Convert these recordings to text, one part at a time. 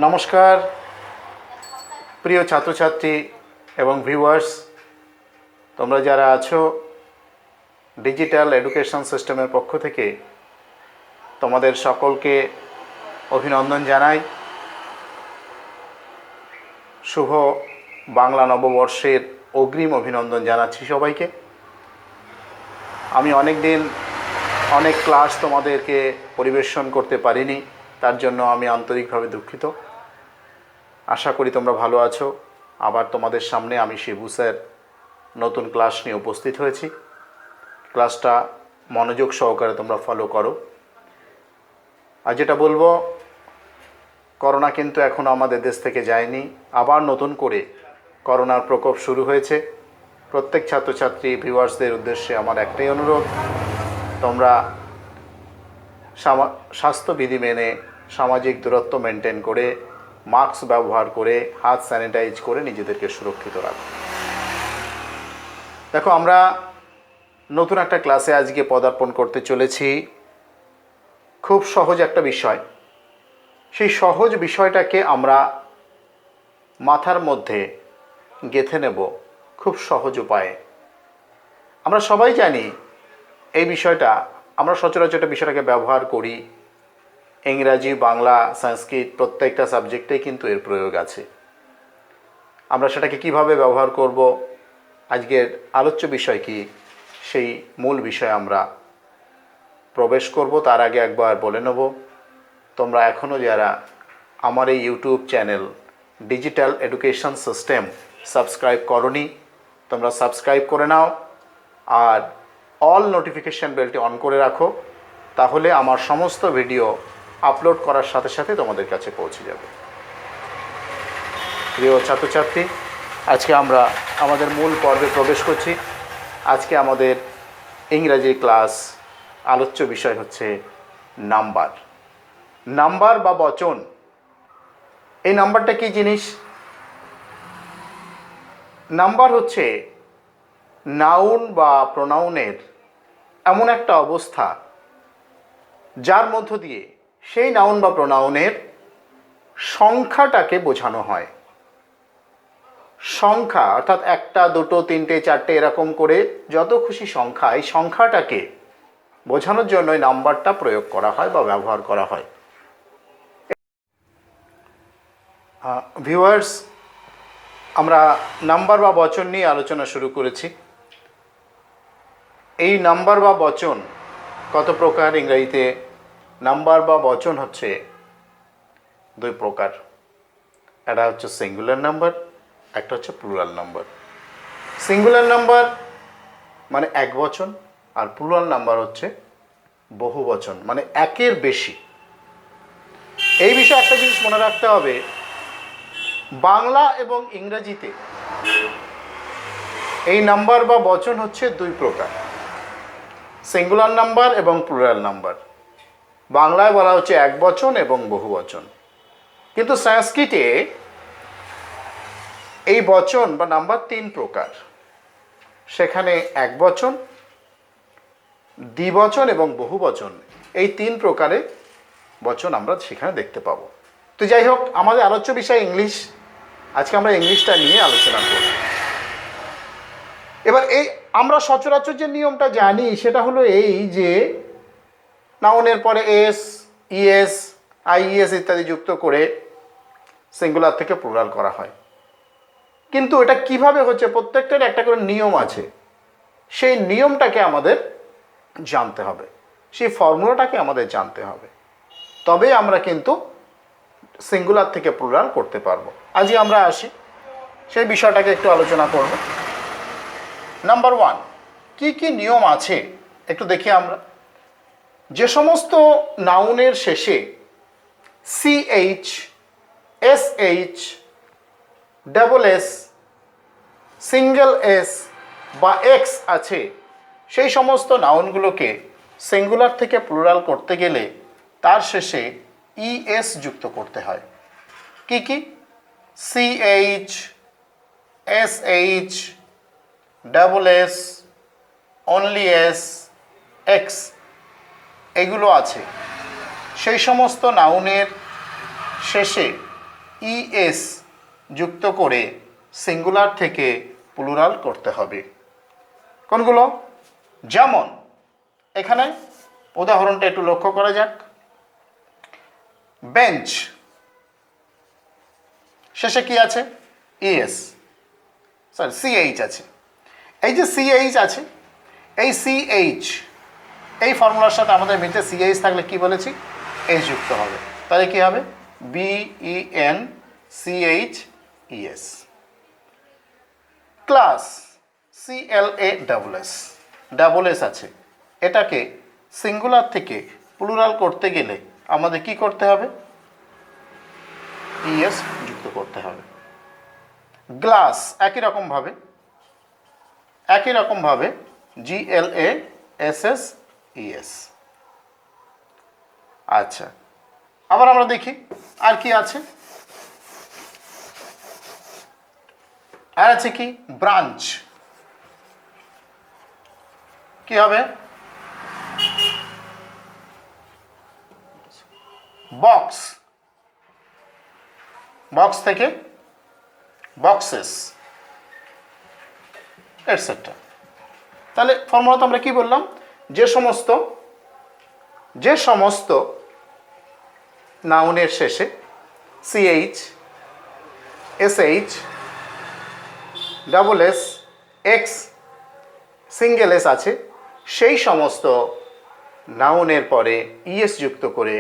নমস্কার প্রিয় ছাত্রছাত্রী এবং ভিউয়ার্স, তোমরা যারা আছো ডিজিটাল এডুকেশন সিস্টেমের পক্ষ থেকে তোমাদের সকলকে অভিনন্দন জানাই। শুভ বাংলা নববর্ষের অগ্রিম অভিনন্দন জানাচ্ছি সবাইকে। আমি অনেক ক্লাস তোমাদেরকে পরিবেশন করতে পারিনি, তার জন্য আমি আন্তরিকভাবে দুঃখিত। আশা করি তোমরা ভালো আছো। আবার তোমাদের সামনে আমি শিবু স্যার নতুন ক্লাস নিয়ে উপস্থিত হয়েছি। ক্লাসটা মনোযোগ সহকারে তোমরা ফলো করো। আর যেটা বলবো, করোনা কিন্তু এখনও আমাদের দেশ থেকে যায়নি। আবার নতুন করে করোনার প্রকোপ শুরু হয়েছে। প্রত্যেক ছাত্রছাত্রী ভিউয়ার্সদের উদ্দেশ্যে আমার একটাই অনুরোধ, তোমরা স্বাস্থ্যবিধি মেনে সামাজিক দূরত্ব মেনটেন করে মাস্ক ব্যবহার করে হাত স্যানিটাইজ করে নিজেদেরকে সুরক্ষিত রাখো। দেখো, আমরা নতুন একটা ক্লাসে আজকে পদার্পণ করতে চলেছি। খুব সহজ একটা বিষয়। সেই সহজ বিষয়টাকে আমরা মাথার মধ্যে গেঁথে নেব খুব সহজ উপায়ে। আমরা সবাই জানি এই বিষয়টা, আমরা সচরাচর বিষয়টাকে ব্যবহার করি। ইংরাজি, বাংলা, সংস্কৃত প্রত্যেকটা সাবজেক্টেই কিন্তু এর প্রয়োগ আছে। আমরা সেটাকে কিভাবে ব্যবহার করব, আজকের আলোচ্য বিষয় কি, সেই মূল বিষয়ে আমরা প্রবেশ করব। তার আগে একবার বলে নেব, তোমরা এখনও যারা আমার এই YouTube channel digital education system subscribe করোনি, তোমরা সাবস্ক্রাইব করে নাও আর অল নোটিফিকেশান বেলটি অন করে রাখো। তাহলে আমার সমস্ত ভিডিও আপলোড করার সাথে সাথে তোমাদের কাছে পৌঁছে যাবে। প্রিয় ছাত্রছাত্রী, আজকে আমরা আমাদের মূল পর্বে প্রবেশ করছি। আজকে আমাদের ইংরাজি ক্লাস আলোচ্য বিষয় হচ্ছে নাম্বার বা বচন। এই নাম্বারটা কী জিনিস? নাম্বার হচ্ছে নাউন বা প্রোনাউনের এমন একটা অবস্থা যার মধ্য দিয়ে সেই নাউন বা প্রোনাউনের সংখ্যাটাকে বোঝানো হয়। সংখ্যা অর্থাৎ 1, 2, 3, 4 এরকম করে যত খুশি সংখ্যা, এই সংখ্যাটাকে বোঝানোর জন্য এই নাম্বারটা প্রয়োগ করা হয় বা ব্যবহার করা হয়। ভিউয়ার্স, আমরা নাম্বার বা বচন নিয়ে আলোচনা শুরু করেছি। এই নাম্বার বা বচন কত প্রকার? ইংরেজিতে নাম্বার বা বচন হচ্ছে 2 প্রকার। একটা হচ্ছে সিঙ্গুলার নাম্বার, একটা হচ্ছে প্লুরাল নাম্বার। সিঙ্গুলার নাম্বার মানে এক বচন, আর প্লুরাল নাম্বার হচ্ছে বহু বচন, মানে একের বেশি। এই বিষয়ে একটা জিনিস মনে রাখতে হবে, বাংলা এবং ইংরেজিতে এই নাম্বার বা বচন হচ্ছে 2 প্রকার, সিঙ্গুলার নাম্বার এবং প্লুরাল নাম্বার। বাংলায় বলা হচ্ছে এক বচন এবং বহু বচন, কিন্তু সংস্কৃতে এই বচন বা নাম্বার 3 প্রকার। সেখানে এক বচন, দ্বিবচন এবং বহু বচন, এই 3 প্রকারে বচন আমরা সেখানে দেখতে পাবো। তো যাই হোক, আমাদের আলোচ্য বিষয় ইংলিশ। আজকে আমরা ইংলিশটা নিয়ে আলোচনা করব। এবার আমরা সচরাচর যে নিয়মটা জানি সেটা হলো এই যে নাউনের পরে এস, ইএস, আইইএস ইত্যাদি যুক্ত করে সিঙ্গুলার থেকে প্লুরাল করা হয়। কিন্তু এটা কিভাবে হচ্ছে, প্রত্যেকটার একটা করে নিয়ম আছে। সেই নিয়মটাকে আমাদের জানতে হবে, সেই ফর্মুলাটাকে আমাদের জানতে হবে, তবে আমরা কিন্তু সিঙ্গুলার থেকে প্লুরাল করতে পারবো। আজকে আমরা আসি, সেই বিষয়টাকে একটু আলোচনা করব। নাম্বার 1, কি কি নিয়ম আছে একটু দেখি আমরা। যে সমস্ত নাউনের শেষে CH, SH, double S, single S বা এক্স আছে, সেই সমস্ত নাউনগুলোকে সিঙ্গুলার থেকে প্লুরাল করতে গেলে তার শেষে ES যুক্ত করতে হয়। কি কি? CH, SH, double S, only S, x, এগুলো আছে। সেই সমস্ত নাউনের শেষে ইএস যুক্ত করে সিঙ্গুলার থেকে প্লুরাল করতে হবে। কোনগুলো? যেমন এখানে উদাহরণটা একটু লক্ষ্য করা যাক। বেঞ্চ, শেষে কি আছে? ইএস, সরি সিএইচ আছে। এই যে সিএইচ আছে, এই সিএইচ এই ফর্মুলার সাথে আমাদের মিলতে সিএইচ থাকলে কি বলেছি? এইচ যুক্ত হবে। তাহলে কি হবে? B E N C H E S. Class, C L A double S, double S আছে। এটাকে সিঙ্গুলার থেকে প্লুরাল করতে গেলে আমাদের কি করতে হবে? ইএস যুক্ত করতে হবে। গ্লাস একই রকমভাবে জিএলএ এসএস ইএস। আচ্ছা, আবার আমরা দেখি আর কি আছে। আর আছে কি? ব্রাঞ্চ, কি হবে? বক্স, বক্স থেকে বক্সেস এটসেট্রা। তাহলে ফর্মুলা তো আমরা কি বললাম? যে সমস্ত নাউনের শেষে C H, S H, double S, X, single S আছে, সেই সমস্ত নাউনের পরে ইএস যুক্ত করে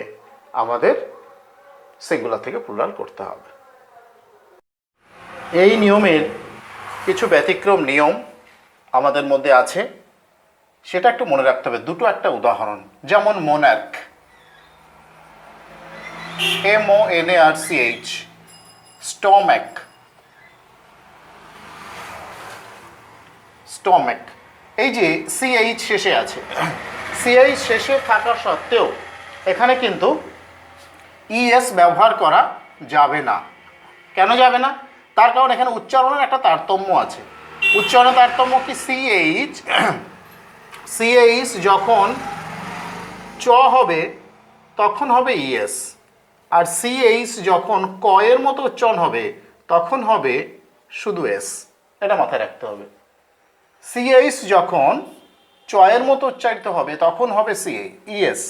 আমাদের সিঙ্গুলার থেকে প্লুরাল করতে হবে। এই নিয়মের কিছু ব্যতিক্রম নিয়ম আমাদের মধ্যে আছে, সেটা একটু মনে রাখতে হবে। দুটো একটা উদাহরণ, যেমন মোনার্ক, MONARCH, স্টম্যাক, স্টম্যাক, এই যে সিএইচ শেষে আছে, সিএইচ শেষে থাকা সত্ত্বেও এখানে কিন্তু ইএস ব্যবহার করা যাবে না। কেন যাবে না? তার কারণ এখানে উচ্চারণের একটা তারতম্য আছে। উচ্চারণের তারতম্য কি? সিএইচ যখন চ হবে তখন হবে ইএস, আর সিএইচ যখন ক এর মতো উচ্চারণ হবে তখন হবে শুধু এস। এটা মাথায় রাখতে হবে। সিএইচ যখন চ এর মতো উচ্চারিত হবে তখন হবে ইএস,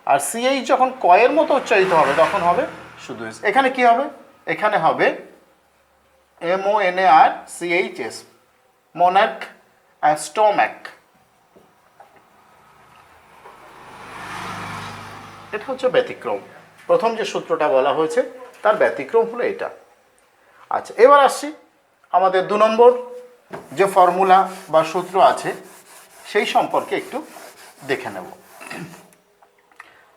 আর সিএইচ যখন ক এর মতো উচ্চারিত হবে তখন হবে শুধু এস। এখানে কি হবে? এখানে হবে MONARCHS, মোনার্ক আর স্টম্যাক। এটা হচ্ছে ব্যতিক্রম। প্রথম যে সূত্রটা বলা হয়েছে তার ব্যতিক্রম হলো এটা। আচ্ছা, এবার আসছি আমাদের 2 নম্বর যে ফর্মুলা বা সূত্র আছে সেই সম্পর্কে একটু দেখে নেব।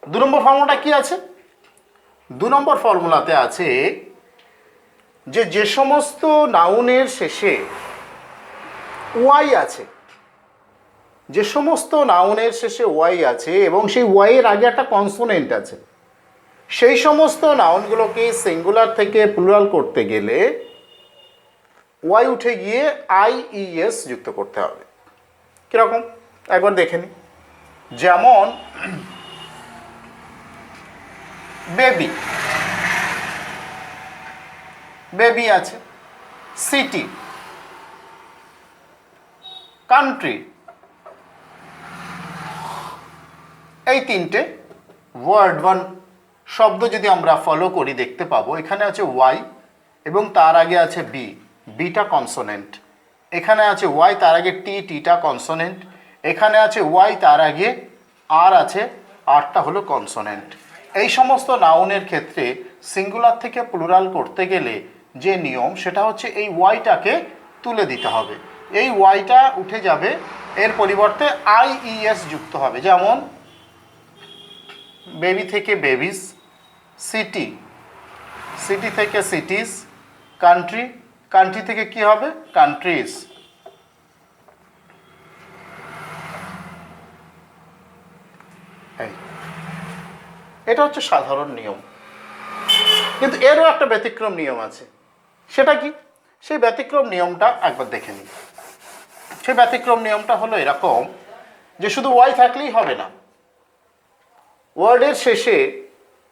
2 নম্বর ফর্মুলাটা কি আছে? 2 নম্বর ফর্মুলাতে আছে যে সমস্ত নাউনের শেষে ওয়াই আছে, যে সমস্ত নাউনের শেষে ওয়াই আছে এবং সেই ওয়াইয়ের আগে একটা কনসোনেন্ট আছে, সেই সমস্ত নাউনগুলোকে সিঙ্গুলার থেকে প্লুরাল করতে গেলে ওয়াই উঠে গিয়ে আইইএস যুক্ত করতে হবে। কীরকম? একবার দেখে নিই। যেমন বেবি, বেবি আছে। সিটি, কান্ট্রি, এই 3টে ওয়ার্ড শব্দ যদি আমরা ফলো করি দেখতে পাবো এখানে আছে ওয়াই এবং তার আগে আছে বি, বিটা কনসোনেন্ট। এখানে আছে ওয়াই, তার আগে টি, টিটা কনসোনেন্ট। এখানে আছে ওয়াই, তার আগে আর আছে, আরটা হলো কনসোনেন্ট। এই সমস্ত নাউনের ক্ষেত্রে সিঙ্গুলার থেকে প্লুরাল করতে গেলে যে নিয়ম সেটা হচ্ছে এই ওয়াইটাকে তুলে দিতে হবে। এই ওয়াইটা উঠে যাবে, এর পরিবর্তে আইইএস যুক্ত হবে। যেমন বেবি থেকে বেবিস, সিটি, সিটি থেকে সিটিস, কান্ট্রি, কান্ট্রি থেকে কি হবে? কান্ট্রিজ। এটা হচ্ছে সাধারণ নিয়ম, কিন্তু এরও একটা ব্যতিক্রম নিয়ম আছে। সেটা কি? সেই ব্যতিক্রম নিয়মটা একবার দেখে নিই। সেই ব্যতিক্রম নিয়মটা হলো এরকম যে শুধু ওয়াই থাকলেই হবে না, ওয়ার্ডের শেষে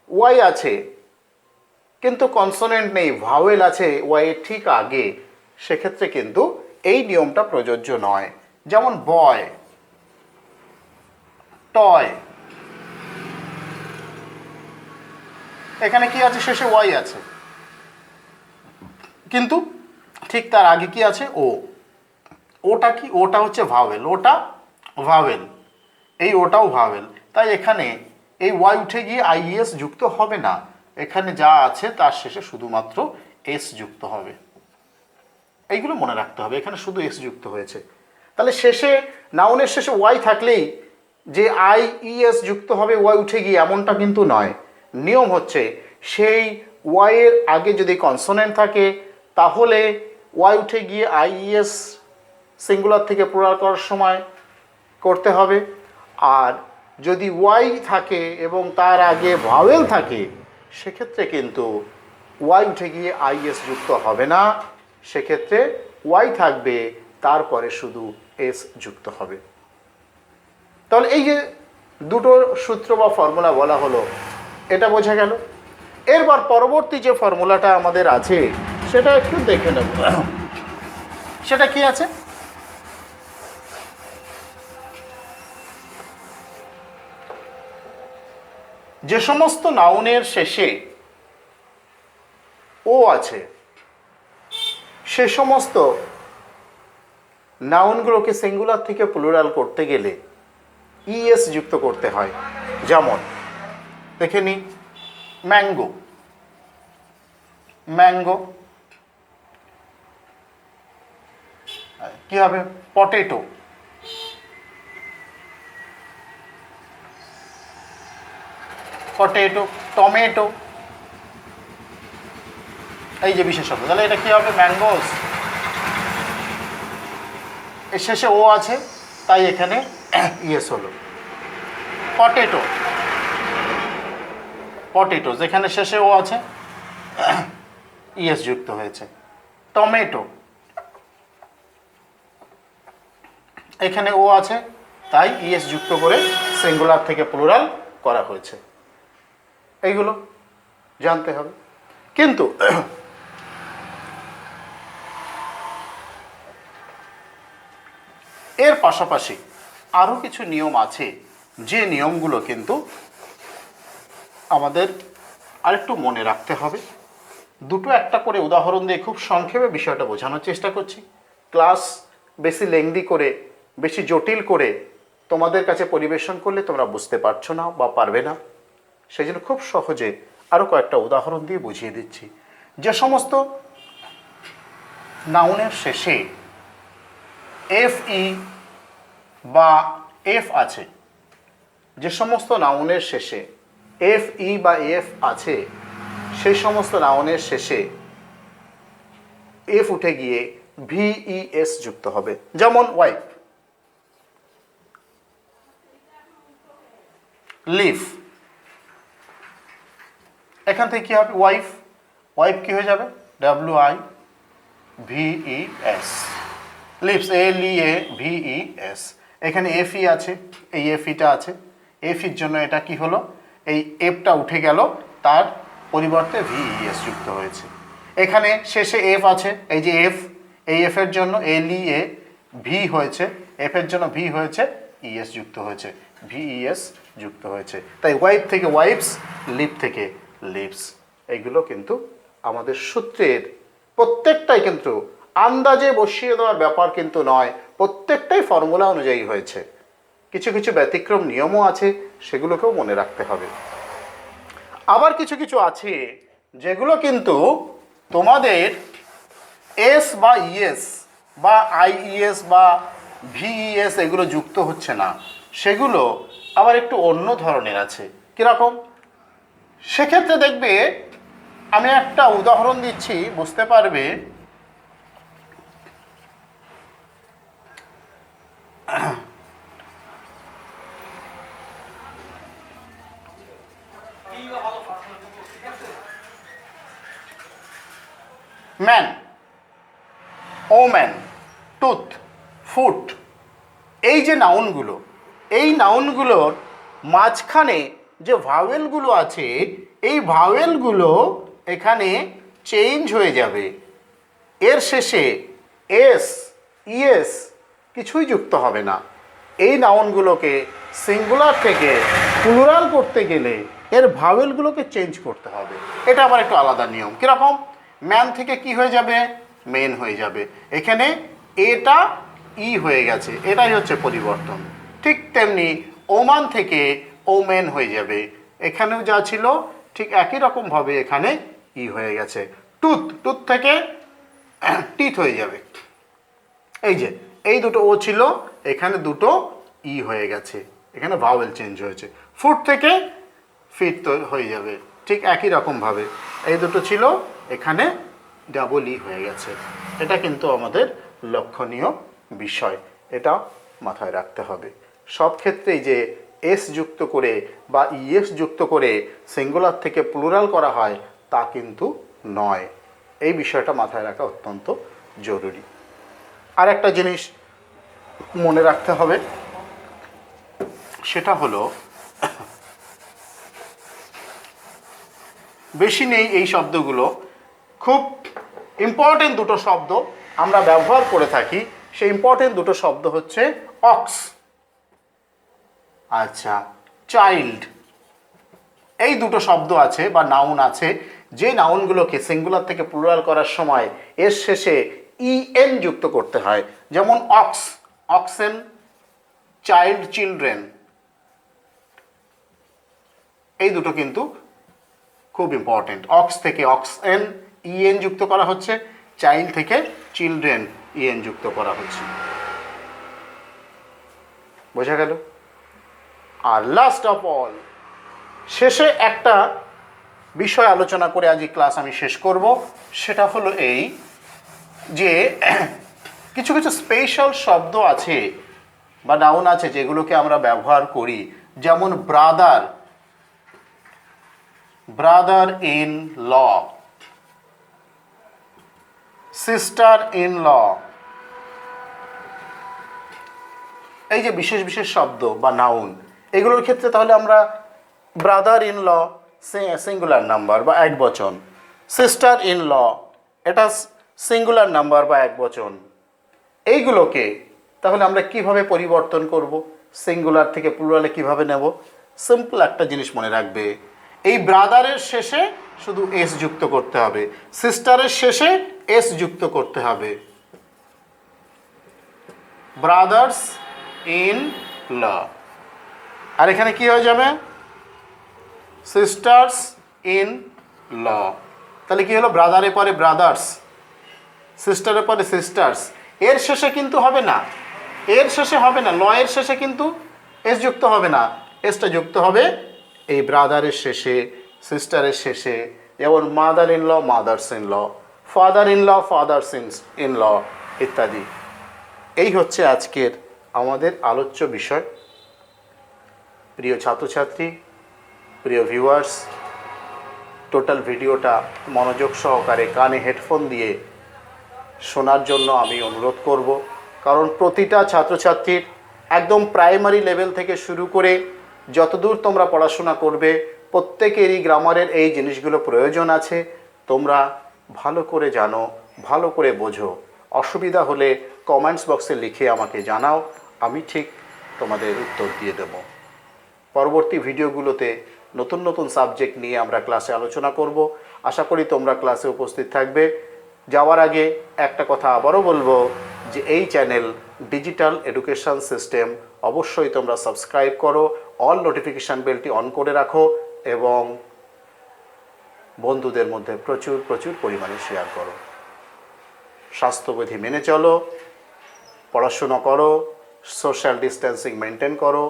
ওয়াই আছে কিন্তু কনসোনেন্ট নেই, ভাওয়েল আছে ওয়াই এর ঠিক আগে, সেক্ষেত্রে কিন্তু এই নিয়মটা প্রযোজ্য নয়। যেমন বয়, টয়, এখানে কি আছে? শেষে ওয়াই আছে, কিন্তু ঠিক তার আগে কি আছে? ও। ওটা কি? ওটা হচ্ছে ভাওয়েল, ওটা ভাওয়েল, এই ওটাও ভাওয়েল। তাই এখানে এই ওয়াই উঠে গিয়ে আইএস যুক্ত হবে না, এখানে যা আছে তার শেষে শুধুমাত্র এস যুক্ত হবে। এইগুলো মনে রাখতে হবে, এখানে শুধু এস যুক্ত হয়েছে। তাহলে শেষে নাউনের শেষে ওয়াই থাকলেই যে আই ই এস যুক্ত হবে ওয়াই উঠে গিয়ে, এমনটা কিন্তু নয়। নিয়ম হচ্ছে সেই ওয়াই এর আগে যদি কনসোনেন্ট থাকে তাহলে ওয়াই উঠে গিয়ে আই ই এস সিঙ্গুলার থেকে প্লুরাল করার সময় করতে হবে। আর যদি ওয়াই থাকে এবং তার আগে ভাওয়েল থাকে সেক্ষেত্রে কিন্তু ওয়াই উঠে গিয়ে আইএস যুক্ত হবে না, সেক্ষেত্রে ওয়াই থাকবে, তারপরে শুধু এস যুক্ত হবে। তাহলে এই যে দুটো সূত্র বা ফর্মুলা বলা হলো, এটা বোঝা গেল। এরপর পরবর্তী যে ফর্মুলাটা আমাদের আছে সেটা একটু দেখে নেব। সেটা কি আছে? যে সমস্ত নাউনের শেষে ও আছে সে সমস্ত নাউনগুলোকে সিঙ্গুলার থেকে প্লুরাল করতে গেলে ইএস যুক্ত করতে হয়। যেমন দেখে নি, ম্যাঙ্গো, ম্যাঙ্গো কি হবে? পটেটো, পটেটো, টমেটো, এই যে বিশেষত, তাহলে এটা কি হবে? ম্যাঙ্গোস। এর শেষে ও আছে তাই এখানে ইয়েস হলো। পটেটো, পটেটো যেখানে শেষে ও আছে ইয়েস যুক্ত হয়েছে। টমেটো, এখানে ও আছে তাই ইএস যুক্ত করে সিঙ্গুলার থেকে প্লুরাল করা হয়েছে। এইগুলো জানতে হবে। কিন্তু এর পাশাপাশি আরও কিছু নিয়ম আছে, যে নিয়মগুলো কিন্তু আমাদের আরেকটু মনে রাখতে হবে। দুটো একটা করে উদাহরণ দিয়ে খুব সংক্ষেপে বিষয়টা বোঝানোর চেষ্টা করছি। ক্লাস বেশি লেংদি করে, বেশি জটিল করে তোমাদের কাছে পরিবেশন করলে তোমরা বুঝতে পারছো না বা পারবে না, সেই জন্য খুব সহজে আরও কয়েকটা উদাহরণ দিয়ে বুঝিয়ে দিচ্ছি। যে সমস্ত নাউনের শেষে এফ ই বা এফ আছে, যে সমস্ত নাউনের শেষে এফ ই বা এফ আছে সেই সমস্ত নাউনের শেষে এফ উঠে গিয়ে ভিইএস যুক্ত হবে। যেমন ওয়াইফ, লিভ, এখান থেকে কি হবে? ওয়াইফ, ওয়াইফ কি হয়ে যাবে? WIVES, leaves LEAVES। এখানে এফই আছে, এই এফইটা আছে, এফইর জন্য এটা কি হলো? এই এফটা উঠে গেল, তার পরিবর্তে ভিইএস যুক্ত হয়েছে। এখানে শেষে এফ আছে, এই যে এফ, এই এফের জন্য LEA ভি হয়েছে, এফের জন্য ভি হয়েছে, ইএস যুক্ত হয়েছে, ভিইএস যুক্ত হয়েছে। তাই ওয়াইফ থেকে ওয়াইফস, লিভ থেকে লিভস। এইগুলো কিন্তু আমাদের সূত্রের প্রত্যেকটাই কিন্তু আন্দাজে বসিয়ে দেওয়ার ব্যাপার কিন্তু নয়, প্রত্যেকটাই ফর্মুলা অনুযায়ী হয়েছে। কিছু কিছু ব্যতিক্রম নিয়মও আছে, সেগুলোকেও মনে রাখতে হবে। আবার কিছু কিছু আছে যেগুলো কিন্তু তোমাদের এস বা ইএস বা আইইএস বা ভিইএস এগুলো যুক্ত হচ্ছে না, সেগুলো আবার একটু অন্য ধরনের আছে। কীরকম? সেক্ষেত্রে দেখবে, আমি একটা উদাহরণ দিচ্ছি, বুঝতে পারবে। ম্যান, ওম্যান, টুথ, ফুট, এই যে নাউনগুলো, এই নাউনগুলোর মাঝখানে যে ভাওয়েলগুলো আছে, এই ভাওয়েলগুলো এখানে চেঞ্জ হয়ে যাবে। এর শেষে এস, ইএস কিছুই যুক্ত হবে না। এই নাউনগুলোকে সিঙ্গুলার থেকে প্লুরাল করতে গেলে এর ভাওয়েলগুলোকে চেঞ্জ করতে হবে। এটা আবার একটু আলাদা নিয়ম। কীরকম? ম্যান থেকে কি হয়ে যাবে? মেন হয়ে যাবে। এখানে এটা ই হয়ে গেছে, এটাই হচ্ছে পরিবর্তন। ঠিক তেমনি ওমান থেকে ওমেন হয়ে যাবে। এখানেও যা ছিল ঠিক একই রকমভাবে এখানে ই হয়ে গেছে। টুথ, টুথ থেকে টিথ হয়ে যাবে। এই যে এই দুটো ও ছিল, এখানে দুটো ই হয়ে গেছে, এখানে ভাওয়েল চেঞ্জ হয়েছে। ফুট থেকে ফিট তো হয়ে যাবে ঠিক একই রকমভাবে। এই দুটো ছিল, এখানে ডাবল ই হয়ে গেছে। এটা কিন্তু আমাদের লক্ষণীয় বিষয়, এটা মাথায় রাখতে হবে। সব ক্ষেত্রেই যে এস যুক্ত করে বা ইএস যুক্ত করে সিঙ্গুলার থেকে প্লুরাল করা হয় তা কিন্তু নয়। এই বিষয়টা মাথায় রাখা অত্যন্ত জরুরি। আর একটা জিনিস মনে রাখতে হবে, সেটা হলো বেশি নেই এই শব্দগুলো, খুব ইম্পর্টেন্ট দুটো শব্দ আমরা ব্যবহার করে থাকি। সেই ইম্পর্টেন্ট দুটো শব্দ হচ্ছে অক্স, আচ্ছা, চাইল্ড। এই দুটো শব্দ আছে বা নাউন আছে, যে নাউনগুলোকে সিঙ্গুলার থেকে প্লুরাল করার সময় এর শেষে ইএন যুক্ত করতে হয়। যেমন অক্স, অক্সেন, চাইল্ড, চিলড্রেন। এই দুটো কিন্তু খুব ইম্পর্টেন্ট। অক্স থেকে অক্সেন ইএন যুক্ত করা হচ্ছে, চাইল্ড থেকে চিলড্রেন ইএন যুক্ত করা হচ্ছে। বোঝা গেল? আর লাস্ট অফ অল, শেষে একটা বিষয় আলোচনা করে আজকে ক্লাস আমি শেষ করব। সেটা হলো এই যে কিছু কিছু স্পেশাল শব্দ আছে বা নাউন আছে যেগুলোকে আমরা ব্যবহার করি। যেমন brother, brother in law, sister in law. এই যে বিশেষ বিশেষ শব্দ বা নাউন, এগুলোর ক্ষেত্রে তাহলে আমরা brother in law singular number বা এক বচন, সিস্টার ইন ল এটা সিঙ্গুলার নাম্বার বা এক বচন। এইগুলোকে তাহলে আমরা কিভাবে পরিবর্তন করব, সিঙ্গুলার থেকে প্লুরালে কিভাবে নেব? সিম্পল একটা জিনিস মনে রাখবে, এই ব্রাদারের শেষে শুধু এস যুক্ত করতে হবে, সিস্টারের শেষে এস যুক্ত করতে হবে। Brothers in law. আর এখানে কি হয়ে যাবে? Sisters in law. তাহলে কি হলো? ব্রাদারের পরে ব্রাদার্স, সিস্টারের পরে সিস্টার্স। এর শেষে কিন্তু হবে না, এর শেষে হবে না, ল এর শেষে কিন্তু এস যুক্ত হবে না। এসটা যুক্ত হবে এই ব্রাদারের শেষে, সিস্টারের শেষে। যেমন mother in law, mothers in law, father in law, fathers in law ইত্যাদি। এই হচ্ছে আজকের আমাদের আলোচ্য বিষয়। প্রিয় ছাত্রছাত্রী, প্রিয় ভিউয়ার্স, টোটাল ভিডিওটা মনোযোগ সহকারে কানে হেডফোন দিয়ে শোনার জন্য আমি অনুরোধ করব। কারণ প্রতিটা ছাত্রছাত্রীর একদম প্রাইমারি লেভেল থেকে শুরু করে যতদূর তোমরা পড়াশোনা করবে প্রত্যেকেরই গ্রামারের এই জিনিসগুলো প্রয়োজন আছে। তোমরা ভালো করে জানো, ভালো করে বোঝো। অসুবিধা হলে কমেন্টস বক্সে লিখে আমাকে জানাও, আমি ঠিক তোমাদের উত্তর দিয়ে দেব। পরবর্তী ভিডিওগুলোতে নতুন নতুন সাবজেক্ট নিয়ে আমরা ক্লাসে আলোচনা করব। আশা করি তোমরা ক্লাসে উপস্থিত থাকবে। যাওয়ার আগে একটা কথা আবারও বলবো যে এই চ্যানেল ডিজিটাল এডুকেশন সিস্টেম অবশ্যই তোমরা সাবস্ক্রাইব করো, অল নোটিফিকেশান বেলটি অন করে রাখো এবং বন্ধুদের মধ্যে প্রচুর প্রচুর পরিমাণে শেয়ার করো। স্বাস্থ্যবিধি মেনে চলো, পড়াশোনা করো, সোশ্যাল ডিস্টেন্সিং মেনটেন করো,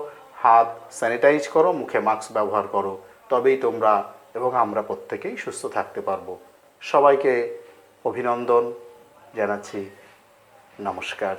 হাত স্যানিটাইজ করো, মুখে মাস্ক ব্যবহার করো। তবেই তোমরা এবং আমরা প্রত্যেকেই সুস্থ থাকতে পারবো। সবাইকে অভিনন্দন জানাচ্ছি। নমস্কার।